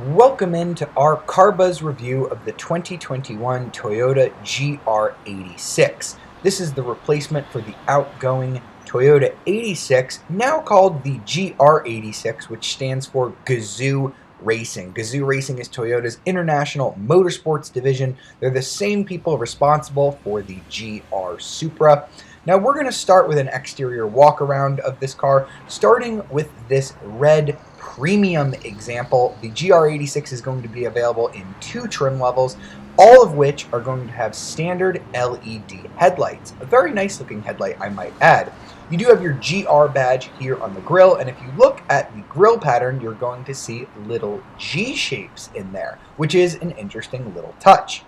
Welcome into our CarBuzz review of the 2021 Toyota GR86. This is the replacement for the outgoing Toyota 86, now called the GR86, which stands for Gazoo Racing. Gazoo Racing is Toyota's international motorsports division. They're the same people responsible for the GR Supra. Now we're going to start with an exterior walk-around of this car, starting with this red premium example. The GR86 is going to be available in two trim levels, all of which are going to have standard LED headlights. A very nice looking headlight, I might add. You do have your GR badge here on the grille, and if you look at the grille pattern, you're going to see little G shapes in there, which is an interesting little touch.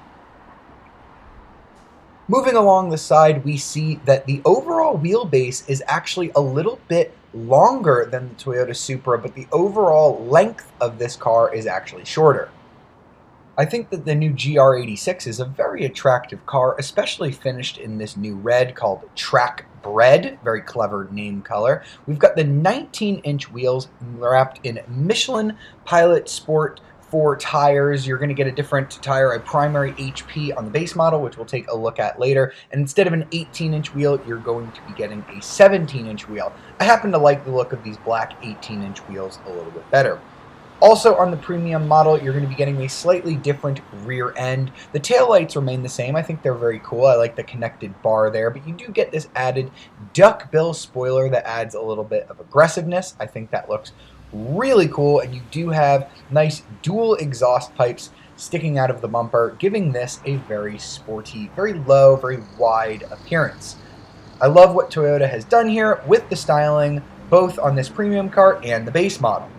Moving along the side, we see that the overall wheelbase is actually a little bit longer than the Toyota Supra, but the overall length of this car is actually shorter. I think that the new GR86 is a very attractive car, especially finished in this new red called Track Bread. Very clever name color. We've got the 19-inch wheels wrapped in Michelin Pilot Sport 4 tires. You're going to get a different tire, a primary HP on the base model, which we'll take a look at later. And instead of an 18-inch wheel, you're going to be getting a 17-inch wheel. I happen to like the look of these black 18-inch wheels a little bit better. Also on the premium model, you're going to be getting a slightly different rear end. The taillights remain the same. I think they're very cool. I like the connected bar there, but you do get this added duckbill spoiler that adds a little bit of aggressiveness. I think that looks really cool, and you do have nice dual exhaust pipes sticking out of the bumper, giving this a very sporty, very low, very wide appearance. I love what Toyota has done here with the styling, both on this premium car and the base model.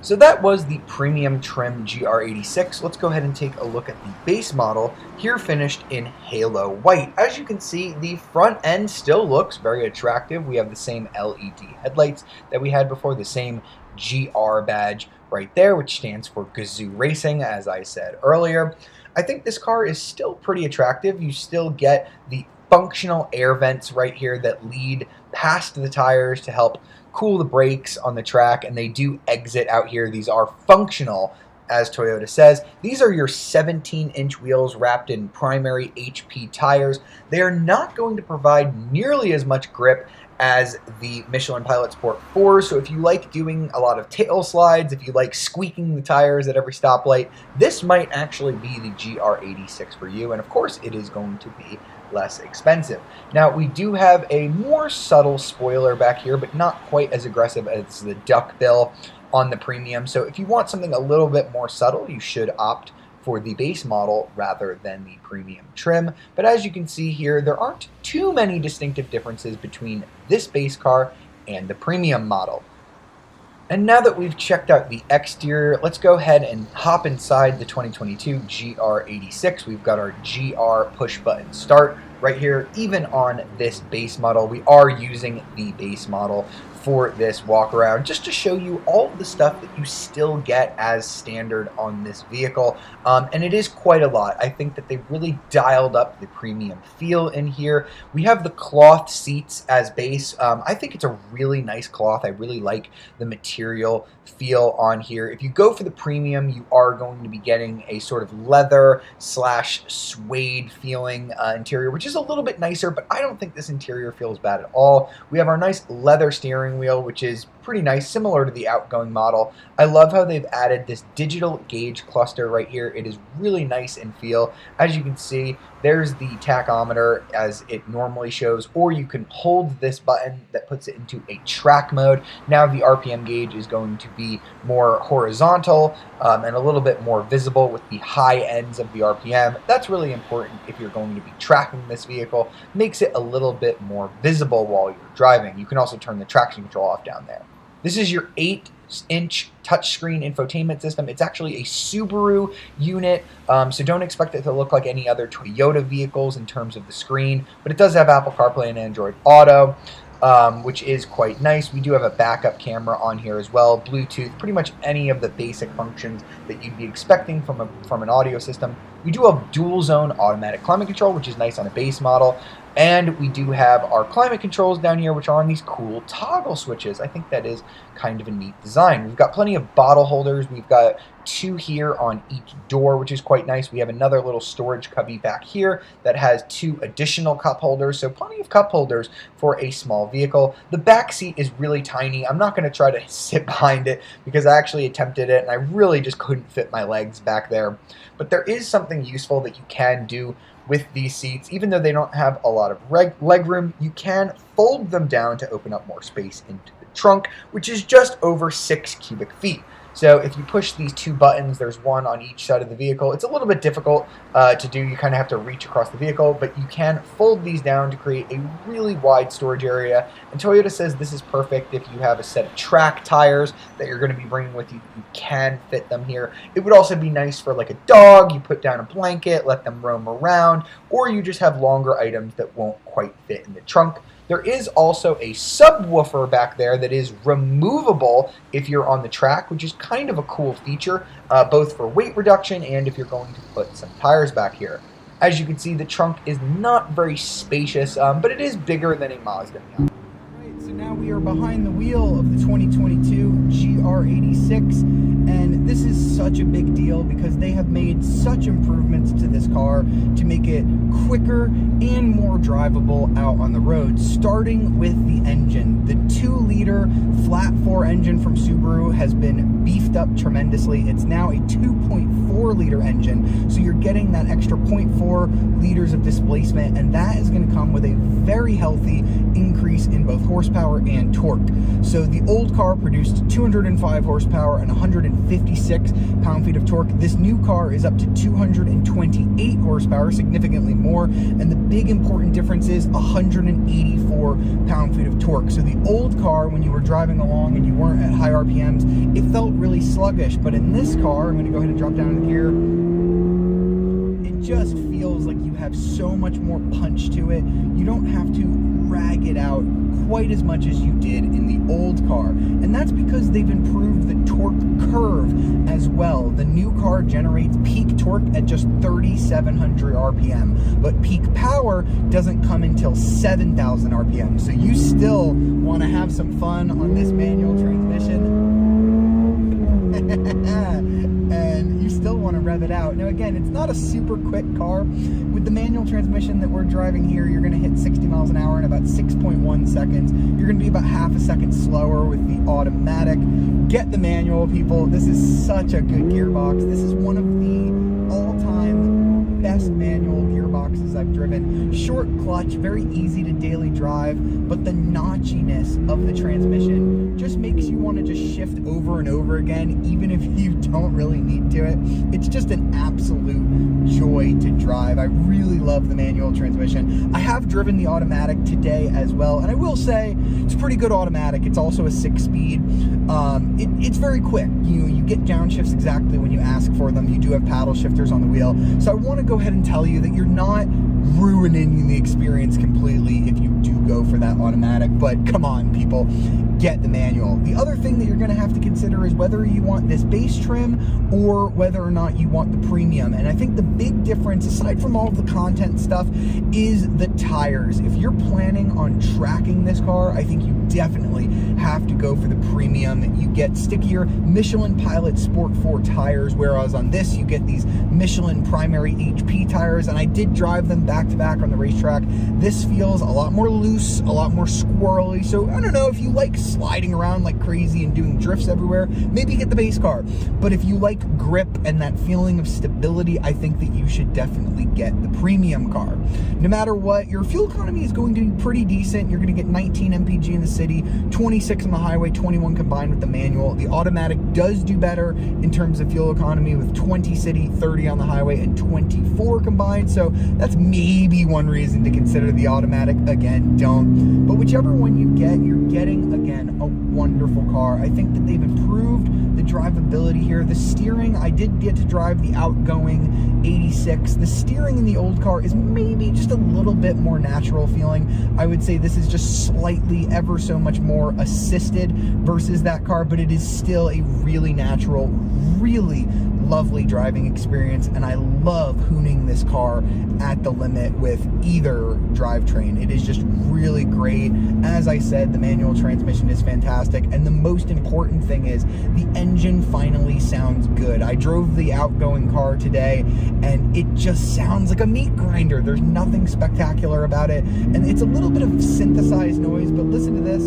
So that was the premium trim GR86. Let's go ahead and take a look at the base model, here finished in Halo White. As you can see, the front end still looks very attractive. We have the same LED headlights that we had before, the same GR badge right there, which stands for Gazoo Racing, as I said earlier. I think this car is still pretty attractive. You still get the functional air vents right here that lead past the tires to help cool the brakes on the track, and they do exit out here. These are functional, as Toyota says. These are your 17-inch wheels wrapped in primary HP tires. They are not going to provide nearly as much grip as the Michelin Pilot Sport 4, so if you like doing a lot of tail slides, if you like squeaking the tires at every stoplight, this might actually be the GR86 for you, and of course it is going to be less expensive. Now we do have a more subtle spoiler back here, but not quite as aggressive as the duckbill on the premium, so if you want something a little bit more subtle, you should opt for the base model rather than the premium trim. But as you can see here, there aren't too many distinctive differences between this base car and the premium model. And now that we've checked out the exterior, let's go ahead and hop inside the 2022 GR86. We've got our GR push button start right here. Even on this base model, we are using the base model for this walk around, just to show you all of the stuff that you still get as standard on this vehicle, and it is quite a lot. I think that they really dialed up the premium feel in here. We have the cloth seats as base. I think it's a really nice cloth. I really like the material feel on here. If you go for the premium, you are going to be getting a sort of leather slash suede feeling interior, which is a little bit nicer, but I don't think this interior feels bad at all. We have our nice leather steering wheel, which is pretty nice, similar to the outgoing model. I love how they've added this digital gauge cluster right here. It is really nice in feel. As you can see, there's the tachometer as it normally shows, or you can hold this button that puts it into a track mode. Now the RPM gauge is going to be more horizontal and a little bit more visible with the high ends of the RPM. That's really important if you're going to be tracking this vehicle. Makes it a little bit more visible while you're driving. You can also turn the traction control off down there. This is your 8-inch touchscreen infotainment system. It's actually a Subaru unit, so don't expect it to look like any other Toyota vehicles in terms of the screen, but it does have Apple CarPlay and Android Auto, which is quite nice. We do have a backup camera on here as well, Bluetooth, pretty much any of the basic functions that you'd be expecting from an audio system. We do have dual zone automatic climate control, which is nice on a base model. And we do have our climate controls down here, which are on these cool toggle switches. I think that is kind of a neat design. We've got plenty of bottle holders. We've got 2 here on each door, which is quite nice. We have another little storage cubby back here that has 2 additional cup holders, so plenty of cup holders for a small vehicle. The back seat is really tiny. I'm not going to try to sit behind it because I actually attempted it and I really just couldn't fit my legs back there. But there is something useful that you can do with these seats. Even though they don't have a lot of leg room, you can fold them down to open up more space into the trunk, which is just over 6 cubic feet. So if you push these 2 buttons, there's one on each side of the vehicle. It's a little bit difficult to do. You kind of have to reach across the vehicle, but you can fold these down to create a really wide storage area. And Toyota says this is perfect if you have a set of track tires that you're going to be bringing with you. You can fit them here. It would also be nice for like a dog. You put down a blanket, let them roam around, or you just have longer items that won't quite fit in the trunk. There is also a subwoofer back there that is removable if you're on the track, which is kind of a cool feature, both for weight reduction and if you're going to put some tires back here. As you can see, the trunk is not very spacious, but it is bigger than a Mazda. So now we are behind the wheel of the 2022 GR86, and this is such a big deal because they have made such improvements to this car to make it quicker and more drivable out on the road, starting with the engine. The 2-liter flat-4 engine from Subaru has been beefed up tremendously. It's now a 2.4-liter engine, so you're getting that extra 0.4 liters of displacement, and that is going to come with a very healthy increase in both horsepower and torque. So the old car produced 205 horsepower and 156 pound-feet of torque. This new car is up to 228 horsepower, significantly more, and the big important difference is 184 pound-feet of torque. So the old car, when you were driving along and you weren't at high RPMs, it felt really sluggish, but in this car, I'm going to go ahead and drop down the gear, it just feels like you have so much more punch to it. You don't have to drag it out quite as much as you did in the old car, and that's because they've improved the torque curve as well. The new car generates peak torque at just 3,700 RPM, but peak power doesn't come until 7,000 RPM, so you still want to have some fun on this manual transmission and you still want to rev it out. Now again, it's not a super quick car. With the manual transmission that we're driving here, you're going to hit 60 miles an hour in about 6.1 seconds. You're going to be about half a second slower with the automatic. Get the manual, people. This is such a good gearbox. This is one of the all-time best manual gearboxes I've driven. Short clutch, very easy to daily drive, but the notchiness of the transmission just makes you want to just shift over and over again, even if you don't really need to it. It's just an absolute joy to drive. I really love the manual transmission. I have driven the automatic today as well, and I will say it's a pretty good automatic. It's also a 6-speed. It's very quick. You get downshifts exactly when you ask for them. You do have paddle shifters on the wheel. So I want to go ahead and tell you that you're not ruining the experience completely if you do go for that automatic, but come on, people, get the manual. The other thing that you're going to have to consider is whether you want this base trim or whether or not you want the premium. And I think the big difference, aside from all of the content stuff, is the tires. If you're planning on tracking this car, I think you definitely have to go for the premium. You get stickier Michelin Pilot Sport 4 tires, whereas on this you get these Michelin Primary HP tires, and I did drive them back to back on the racetrack. This feels a lot more loose, a lot more squirrely, so I don't know, if you like sliding around like crazy and doing drifts everywhere, maybe get the base car. But if you like grip and that feeling of stability, I think that you should definitely get the premium car. No matter what, your fuel economy is going to be pretty decent. You're going to get 19 mpg in the city, 26 on the highway, 21 combined with the manual. The automatic does do better in terms of fuel economy with 20 city, 30 on the highway, and 24 combined. So that's maybe one reason to consider the automatic. Again, don't. But whichever one you get, you're getting, again, a wonderful car. I think that they've improved the drivability here. The steering, I did get to drive the outgoing 86. The steering in the old car is maybe just a little bit more natural feeling. I would say this is just slightly, ever so much more assisted versus that car, but it is still a really natural, really lovely driving experience, and I love hooning this car at the limit with either drivetrain. It is just really great. As I said, the manual transmission is fantastic, and the most important thing is the engine finally sounds good. I drove the outgoing car today, and it just sounds like a meat grinder. There's nothing spectacular about it, and it's a little bit of synthesized noise, but listen to this.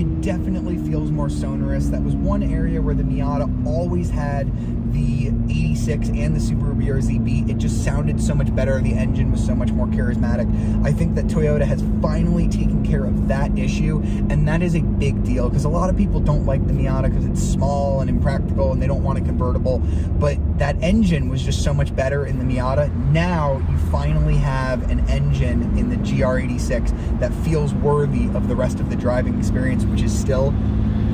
It definitely feels more sonorous. That was one area where the Miata always had the 86 and the Subaru BRZ beat. It just sounded so much better. The engine was so much more charismatic. I think that Toyota has finally taken care of that issue, and that is a big deal because a lot of people don't like the Miata because it's small and impractical and they don't want a convertible, but that engine was just so much better in the Miata. Now you finally have an engine in the GR86 that feels worthy of the rest of the driving experience, which is still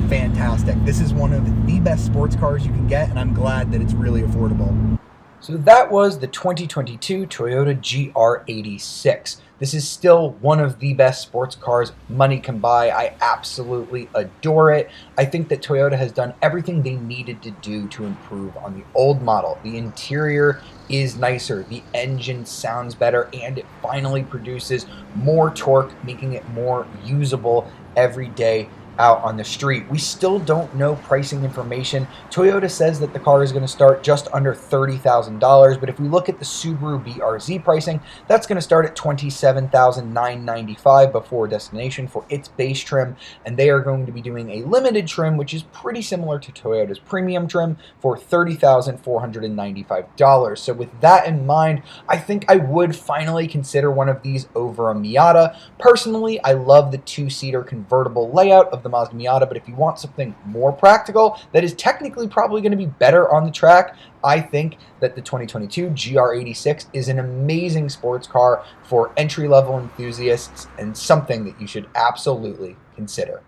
fantastic. This is one of the best sports cars you can get, and I'm glad that it's really affordable. So that was the 2022 Toyota GR86. This is still one of the best sports cars money can buy. I absolutely adore it. I think that Toyota has done everything they needed to do to improve on the old model. The interior is nicer, the engine sounds better, and it finally produces more torque, making it more usable every day out on the street. We still don't know pricing information. Toyota says that the car is going to start just under $30,000, but if we look at the Subaru BRZ pricing, that's going to start at $27,995 before destination for its base trim, and they are going to be doing a limited trim, which is pretty similar to Toyota's premium trim, for $30,495. So with that in mind, I think I would finally consider one of these over a Miata. Personally, I love the two-seater convertible layout of the Mazda Miata, but if you want something more practical that is technically probably going to be better on the track, I think that the 2022 GR86 is an amazing sports car for entry-level enthusiasts and something that you should absolutely consider.